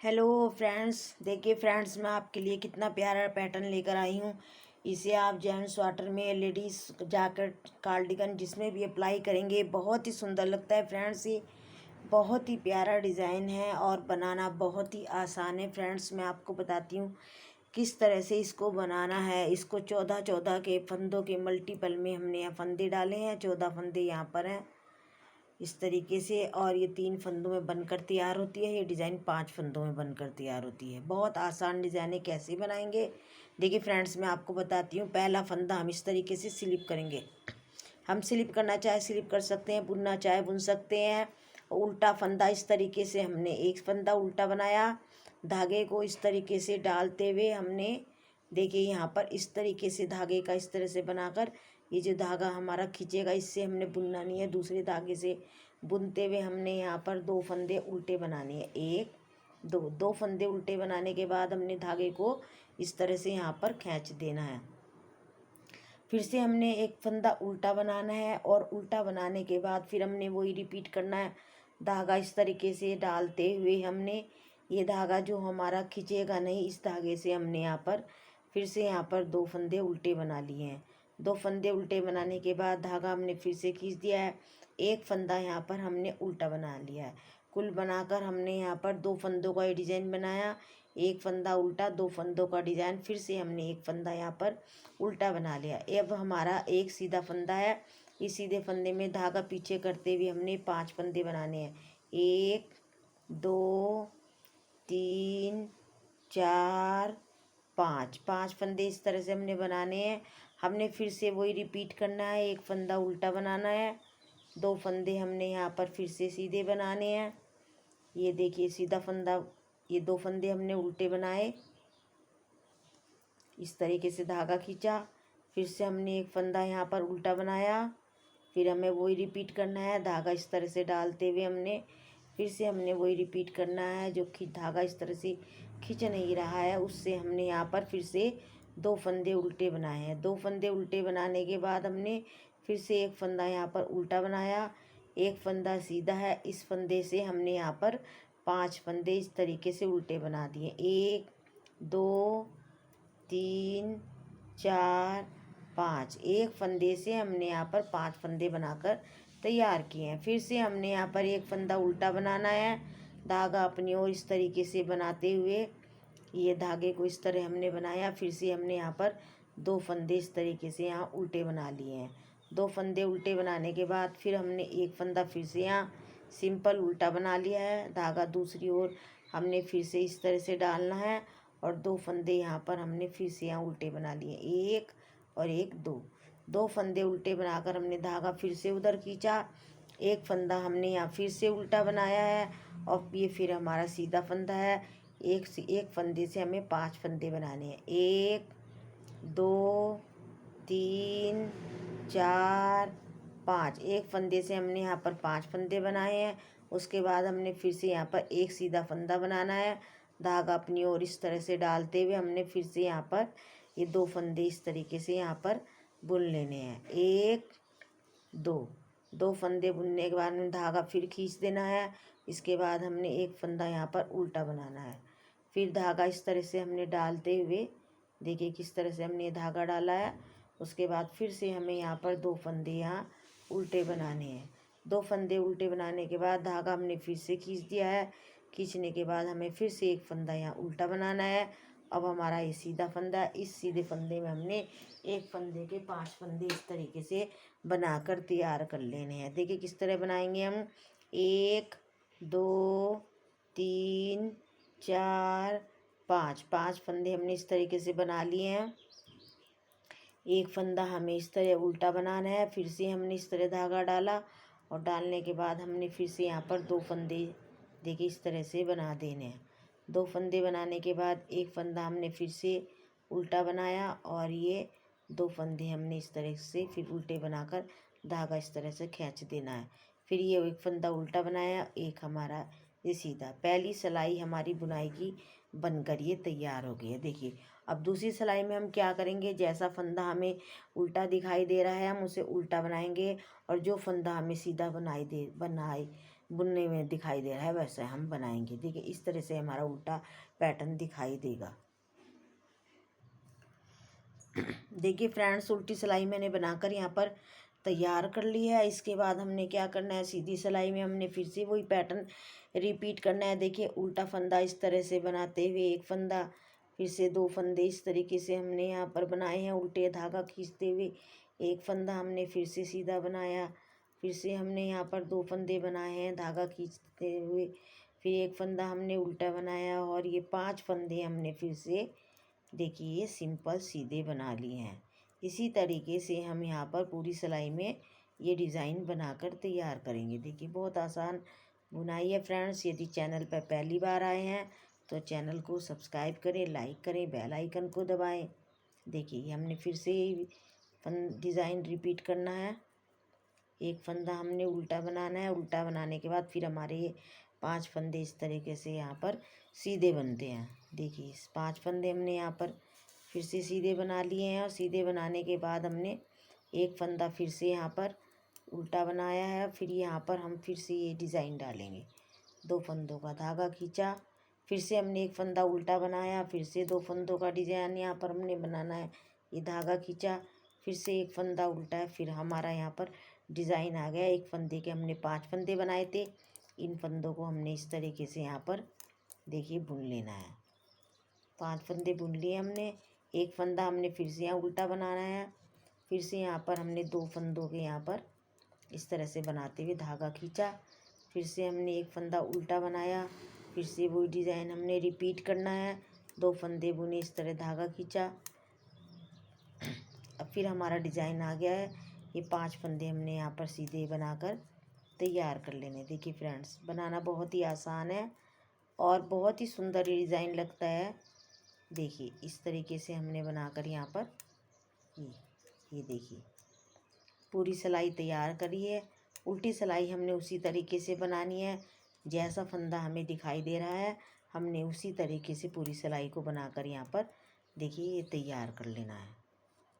Hello friends, देखिए friends, मैं आपके लिए कितना प्यारा पैटर्न लेकर आई हूँ। इसे आप जेंट्स स्वाटर में, लेडीज़ जैकेट, कार्डिगन जिसमें भी अप्लाई करेंगे बहुत ही सुंदर लगता है फ्रेंड्स। ये बहुत ही प्यारा डिज़ाइन है और बनाना बहुत ही आसान है फ्रेंड्स। मैं आपको बताती हूँ किस तरह से इसको बनाना है। इसको 14 के फंदों के मल्टीपल में हमने यहाँ फंदे डाले हैं। 14 फंदे यहाँ पर हैं इस तरीके से, और ये 3 फंदों में बनकर तैयार होती है। ये डिज़ाइन 5 फंदों में बनकर तैयार होती है। बहुत आसान डिज़ाइन है, कैसे बनाएंगे देखिए फ्रेंड्स, मैं आपको बताती हूँ। पहला फंदा हम इस तरीके से स्लिप करेंगे। हम स्लिप करना चाहे स्लिप कर सकते हैं, बुनना चाहे बुन सकते हैं। उल्टा फंदा इस तरीके से हमने एक फंदा उल्टा बनाया। धागे को इस तरीके से डालते हुए हमने, देखिए यहाँ पर इस तरीके से धागे का इस तरह से बनाकर, ये जो धागा हमारा खींचेगा इससे हमने बुनना नहीं है, दूसरे धागे से बुनते हुए हमने यहाँ पर 2 फंदे उल्टे बनाने हैं। 1 2 2 फंदे उल्टे बनाने के बाद हमने धागे को इस तरह से यहाँ पर खींच देना है। फिर से हमने एक फंदा उल्टा बनाना है और उल्टा बनाने के बाद फिर हमने वही रिपीट करना है। धागा इस तरीके से डालते हुए हमने, ये धागा जो हमारा खींचेगा नहीं, इस धागे से हमने यहाँ पर फिर से यहाँ पर 2 फंदे उल्टे बना लिए हैं। 2 फंदे उल्टे बनाने के बाद धागा हमने फिर से खींच दिया है। एक फंदा यहाँ पर हमने उल्टा बना लिया है। कुल बनाकर हमने यहाँ पर 2 फंदों का ये डिज़ाइन बनाया। एक फंदा उल्टा, 2 फंदों का डिज़ाइन, फिर से हमने एक फंदा यहाँ पर उल्टा बना लिया। अब हमारा एक सीधा फंदा है। इस सीधे फंदे में धागा पीछे करते हुए हमने 5 फंदे बनाने हैं। 1 2 3 4 5 5 फंदे इस तरह से हमने बनाने हैं। हमने फिर से वही रिपीट करना है। एक फंदा उल्टा बनाना है, 2 फंदे हमने यहाँ पर फिर से सीधे बनाने हैं। ये देखिए सीधा फंदा, ये 2 फंदे हमने उल्टे बनाए, इस तरीके से धागा खींचा, फिर से हमने एक फंदा यहाँ पर उल्टा बनाया, फिर हमें वही रिपीट करना है। धागा इस तरह से डालते हुए हमने फिर से हमने वही रिपीट करना है। जो धागा इस तरह से खींच नहीं रहा है उससे हमने यहाँ पर फिर से 2 फंदे उल्टे बनाए हैं। 2 फंदे उल्टे बनाने के बाद हमने फिर से एक फंदा यहाँ पर उल्टा बनाया, एक फंदा सीधा है। इस फंदे से हमने यहाँ पर 5 फंदे इस तरीके से उल्टे बना दिए। 1 2 3 4 5, एक फंदे से हमने यहाँ पर 5 फंदे बनाकर तैयार किए हैं। फिर से हमने यहाँ पर एक फंदा उल्टा बनाना है। धागा अपनी ओर इस तरीके से बनाते हुए, ये धागे को इस तरह हमने बनाया। फिर से हमने यहाँ पर 2 फंदे इस तरीके से यहाँ उल्टे बना लिए हैं। 2 फंदे उल्टे बनाने के बाद फिर हमने एक फंदा फिर से यहाँ सिंपल उल्टा बना लिया है। धागा दूसरी ओर हमने फिर से इस तरह से डालना है और 2 फंदे यहाँ पर हमने फिर से यहाँ उल्टे बना लिए, 1 और 1 2 फंदे उल्टे बनाकर हमने धागा फिर से उधर खींचा। एक फंदा हमने यहाँ फिर से उल्टा बनाया है और ये फिर हमारा सीधा फंदा है। एक फंदे से हमें 5 फंदे बनाने हैं। 1 2 3 4 5, एक फंदे से हमने यहाँ पर 5 फंदे बनाए हैं। उसके बाद हमने फिर से यहाँ पर एक सीधा फंदा बनाना है। धागा अपनी ओर इस तरह से डालते हुए हमने फिर से यहाँ पर ये 2 फंदे इस तरीके से यहाँ पर बुन लेने हैं। 1 2 फंदे बुनने के बाद में धागा फिर खींच देना है। इसके बाद हमने एक फंदा यहाँ पर उल्टा बनाना है। फिर धागा इस तरह से हमने डालते हुए, देखिए किस तरह से हमने धागा डाला है। उसके बाद फिर से हमें यहाँ पर 2 फंदे यहाँ उल्टे बनाने हैं। 2 फंदे उल्टे बनाने के बाद धागा हमने फिर से खींच दिया है। खींचने के बाद हमें फिर से एक फंदा यहाँ उल्टा बनाना है। अब हमारा ये सीधा फंदा है। इस सीधे फंदे में हमने एक फंदे के 5 फंदे इस तरीके से बनाकर तैयार कर लेने हैं। देखिए किस तरह बनाएंगे हम। 1 2 3 4 5, 5 फंदे हमने इस तरीके से बना लिए हैं। एक फंदा हमें इस तरह उल्टा बनाना है। फिर से हमने इस तरह धागा डाला और डालने के बाद हमने फिर से यहाँ पर 2 फंदे, देखिए इस तरह से बना देने हैं। 2 फंदे बनाने के बाद एक फंदा हमने फिर से उल्टा बनाया और ये 2 फंदे हमने इस तरह से फिर उल्टे बनाकर धागा इस तरह से खींच देना है। फिर ये एक फंदा उल्टा बनाया, एक हमारा ये सीधा। पहली सिलाई हमारी बुनाई की बनकर ये तैयार हो गई है। देखिए अब दूसरी सिलाई में हम क्या करेंगे, जैसा फंदा हमें उल्टा दिखाई दे रहा है हम उसे उल्टा बनाएंगे और जो फंदा हमें सीधा बनाई बुनने में दिखाई दे रहा है वैसे हम बनाएंगे। देखिए इस तरह से हमारा उल्टा पैटर्न दिखाई देगा। देखिए फ्रेंड्स, उल्टी सिलाई मैंने बनाकर यहाँ पर तैयार कर लिया है। इसके बाद हमने क्या करना है, सीधी सिलाई में हमने फिर से वही पैटर्न रिपीट करना है। देखिए उल्टा फंदा इस तरह से बनाते हुए एक फंदा, फिर से दो फंदे इस तरीके से हमने यहाँ पर बनाए हैं। उल्टे धागा खींचते हुए एक फंदा हमने फिर से सीधा बनाया, फिर से हमने यहाँ पर दो फंदे बनाए हैं धागा खींचते हुए, फिर एक फंदा हमने उल्टा बनाया और ये 5 फंदे हमने फिर से देखिए ये सिंपल सीधे बना लिए हैं। इसी तरीके से हम यहाँ पर पूरी सिलाई में ये डिज़ाइन बनाकर तैयार करेंगे। देखिए बहुत आसान बुनाई है फ्रेंड्स। यदि चैनल पर पहली बार आए हैं तो चैनल को सब्सक्राइब करें, लाइक करें, बेल आइकन को दबाएं। देखिए हमने फिर से डिज़ाइन रिपीट करना है। एक फंदा हमने उल्टा बनाना है, उल्टा बनाने के बाद फिर हमारे ये 5 फंदे इस तरीके से यहाँ पर सीधे बनते हैं। देखिए इस 5 फंदे हमने यहाँ पर फिर से सीधे बना लिए हैं और सीधे बनाने के बाद हमने एक फंदा फिर से यहाँ पर उल्टा बनाया है। फिर यहाँ पर हम फिर से ये डिज़ाइन डालेंगे। 2 फंदों का धागा खींचा, फिर से हमने एक फंदा उल्टा बनाया, फिर से 2 फंदों का डिज़ाइन यहाँ पर हमने बनाना है। ये धागा खींचा, फिर से एक फंदा उल्टा है, फिर हमारा यहाँ पर डिज़ाइन आ गया। एक फंदे के हमने 5 फंदे बनाए थे, इन फंदों को हमने इस तरीके से यहाँ पर देखिए बुन लेना है। 5 फंदे बुन लिए हमने। एक फंदा हमने फिर से यहाँ उल्टा बनाना है, फिर से यहाँ पर हमने 2 फंदों के यहाँ पर इस तरह से बनाते हुए धागा खींचा, फिर से हमने एक फंदा उल्टा बनाया, फिर से वही डिज़ाइन हमने रिपीट करना है। 2 फंदे बुने, इस तरह धागा खींचा। अब फिर हमारा डिज़ाइन आ गया है। ये 5 फंदे हमने यहाँ पर सीधे बनाकर तैयार कर लेने। देखिए फ्रेंड्स, बनाना बहुत ही आसान है और बहुत ही सुंदर डिज़ाइन लगता है। देखिए इस तरीके से हमने बनाकर यहाँ पर ये देखिए पूरी सिलाई तैयार करी है। उल्टी सिलाई हमने उसी तरीके से बनानी है, जैसा फंदा हमें दिखाई दे रहा है हमने उसी तरीके से पूरी सिलाई को बनाकर यहाँ पर देखिए ये तैयार कर लेना है।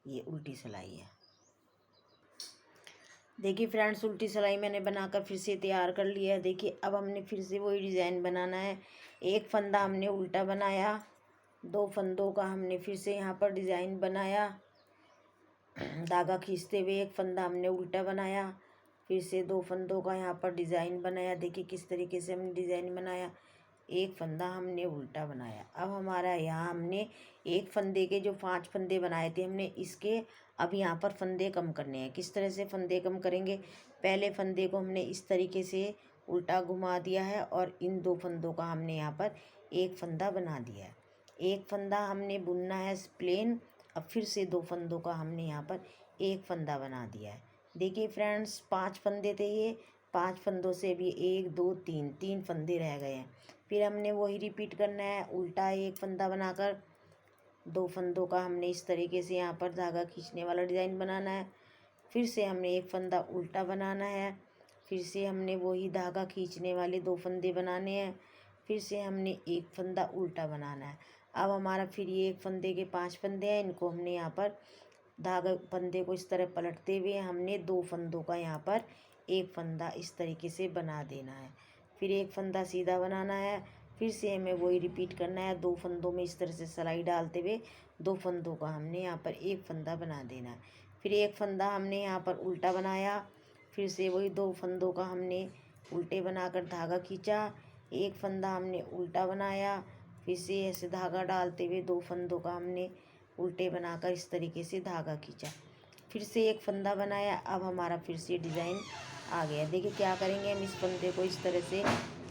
ये उल्टी सिलाई है। देखिए फ्रेंड्स, उल्टी सिलाई मैंने बनाकर फिर से तैयार कर लिया है। देखिए अब हमने फिर से वही डिज़ाइन बनाना है। एक फंदा हमने उल्टा बनाया, 2 फंदों का हमने फिर से यहाँ पर डिज़ाइन बनाया, धागा खींचते हुए एक फंदा हमने उल्टा बनाया, फिर से 2 फंदों का यहाँ पर डिज़ाइन बनाया। देखिए किस तरीके से हमने डिज़ाइन बनाया। एक फंदा हमने उल्टा बनाया। अब हमारा यहाँ हमने एक फंदे के जो 5 फंदे बनाए थे हमने इसके अब यहाँ पर फंदे कम करने हैं। किस तरह से फंदे कम करेंगे, पहले फंदे को हमने इस तरीके से उल्टा घुमा दिया है और इन 2 फंदों का हमने यहाँ पर एक फंदा बना दिया है। एक फंदा हमने बुनना है प्लेन। अब फिर से 2 फंदों का हमने यहाँ पर एक फंदा बना दिया है। देखिए फ्रेंड्स, 5 फंदे थे, ये 5 फंदों से भी 1 2 3 फंदे रह गए हैं। फिर हमने वही रिपीट करना है। उल्टा एक फंदा बनाकर 2 फंदों का हमने इस तरीके से यहाँ पर धागा खींचने वाला डिज़ाइन बनाना है। फिर से हमने एक फंदा उल्टा बनाना है, फिर से हमने वही धागा खींचने वाले 2 फंदे बनाने हैं, फिर से हमने एक फंदा उल्टा बनाना है। अब हमारा फिर ये एक फंदे के 5 फंदे हैं, इनको हमने यहाँ पर धागा फंदे को इस तरह पलटते हुए हमने 2 फंदों का यहाँ पर एक फंदा इस तरीके से बना देना है। फिर एक फंदा सीधा बनाना है, फिर से हमें वही रिपीट करना है। 2 फंदों में इस तरह से सिलाई डालते हुए 2 फंदों का हमने यहाँ पर एक फंदा बना देना है। फिर एक फंदा हमने यहाँ पर उल्टा बनाया, फिर से वही 2 फंदों का हमने उल्टे बनाकर धागा खींचा। एक फंदा हमने उल्टा बनाया, फिर से ऐसे धागा डालते हुए 2 फंदों का हमने उल्टे बनाकर इस तरीके से धागा खींचा, फिर से एक फंदा बनाया। अब हमारा फिर से डिज़ाइन आ गया। देखिए क्या करेंगे, हम इस फंदे को इस तरह से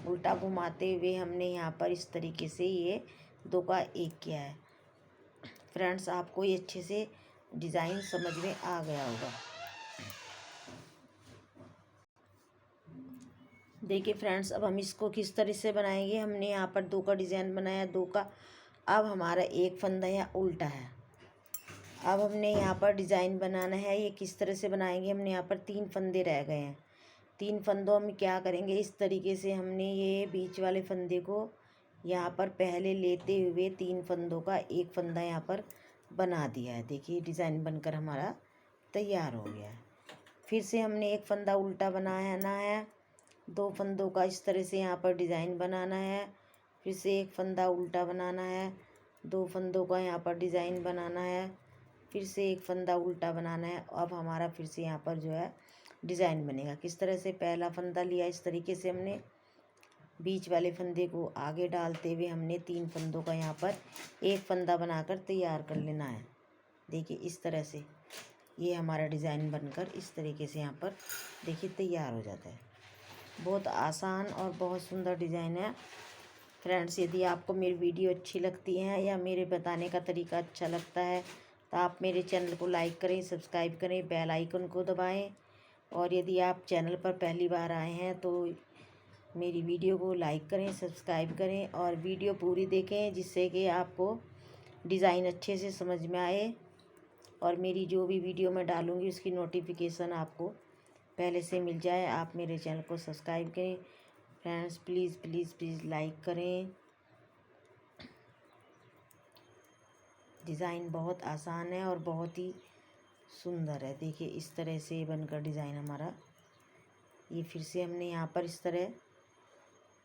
उल्टा घुमाते हुए हमने यहाँ पर इस तरीके से ये 2 का 1 किया है। फ्रेंड्स, आपको ये अच्छे से डिज़ाइन समझ में आ गया होगा। देखिए फ्रेंड्स, अब हम इसको किस तरह से बनाएंगे। हमने यहाँ पर 2 का डिज़ाइन बनाया, 2 का। अब हमारा एक फंदा यहाँ उल्टा है। अब हमने यहाँ पर डिज़ाइन बनाना है। ये किस तरह से बनाएंगे, हमने यहाँ पर 3 फंदे रह गए हैं। 3 फंदों में क्या करेंगे, इस तरीके से हमने ये बीच वाले फंदे को यहाँ पर पहले लेते हुए 3 फंदों का एक फंदा यहाँ पर बना दिया है। देखिए डिज़ाइन बनकर हमारा तैयार हो गया है। फिर से हमने एक फंदा उल्टा बनाना है, 2 फंदों का इस तरह से यहाँ पर डिज़ाइन बनाना है। फिर से एक फंदा उल्टा बनाना है, 2 फंदों का यहाँ पर डिज़ाइन बनाना है, फिर से एक फंदा उल्टा बनाना है। अब हमारा फिर से यहाँ पर जो है डिज़ाइन बनेगा। किस तरह से पहला फंदा लिया, इस तरीके से हमने बीच वाले फंदे को आगे डालते हुए हमने 3 फंदों का यहाँ पर एक फंदा बनाकर तैयार कर लेना है। देखिए इस तरह से ये हमारा डिज़ाइन बनकर इस तरीके से यहाँ पर देखिए तैयार हो जाता है। बहुत आसान और बहुत सुंदर डिज़ाइन है। फ्रेंड्स, यदि आपको मेरी वीडियो अच्छी लगती है या मेरे बताने का तरीका अच्छा लगता है तो आप मेरे चैनल को लाइक करें, सब्सक्राइब करें, बेल आइकन को दबाएं। और यदि आप चैनल पर पहली बार आए हैं तो मेरी वीडियो को लाइक करें, सब्सक्राइब करें और वीडियो पूरी देखें, जिससे कि आपको डिज़ाइन अच्छे से समझ में आए और मेरी जो भी वीडियो मैं डालूँगी उसकी नोटिफिकेशन आपको पहले से मिल जाए। आप मेरे चैनल को सब्सक्राइब करें। Friends, please please please like करें। डिज़ाइन बहुत आसान है और बहुत ही सुंदर है। देखिए इस तरह से बनकर डिज़ाइन हमारा, ये फिर से हमने यहाँ पर इस तरह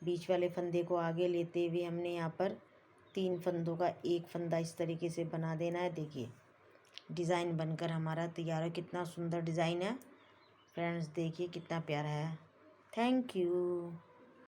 बीच वाले फंदे को आगे लेते हुए हमने यहाँ पर 3 फंदों का एक फंदा इस तरीके से बना देना है। देखिए डिज़ाइन बनकर हमारा तैयार है। कितना सुंदर डिज़ाइन है फ्रेंड्स, देखिए कितना प्यारा है। Thank you.